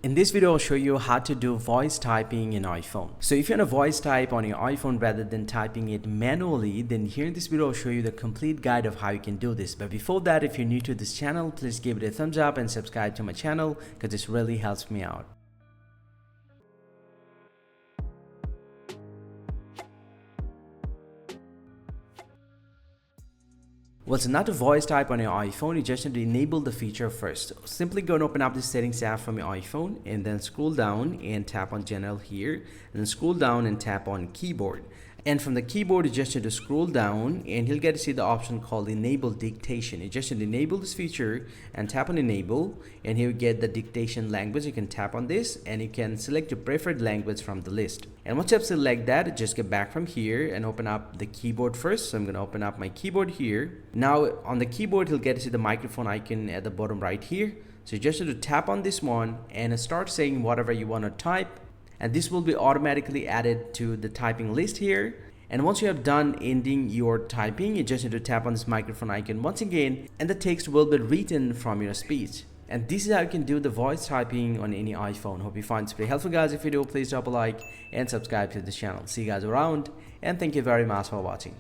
In this video, I'll show you how to do voice typing in iPhone. So if you want to voice type on your iPhone rather than typing it manually, then here in this video, I'll show you the complete guide of how you can do this. But before that, if you're new to this channel, please give it a thumbs up and subscribe to my channel because this really helps me out. Well, so now to voice type on your iPhone, you just need to enable the feature first. Simply go and open up the settings app from your iPhone and then scroll down and tap on general here, and then scroll down and tap on keyboard. And from the keyboard, you just need to scroll down and you'll get to see the option called enable dictation. You just need to enable this feature and tap on enable, and here you get the dictation language. You can tap on this and you can select your preferred language from the list. And once you have select that, just get back from here and open up the keyboard first. So I'm going to open up my keyboard here. Now on the keyboard, you'll get to see the microphone icon at the bottom right here. So you just need to tap on this one and start saying whatever you want to type. And this will be automatically added to the typing list here. And once you have done ending your typing, you just need to tap on this microphone icon once again, and the text will be written from your speech. And this is how you can do the voice typing on any iPhone. Hope you find this very helpful, guys. If you do, please drop a like and subscribe to this channel. See you guys around, and thank you very much for watching.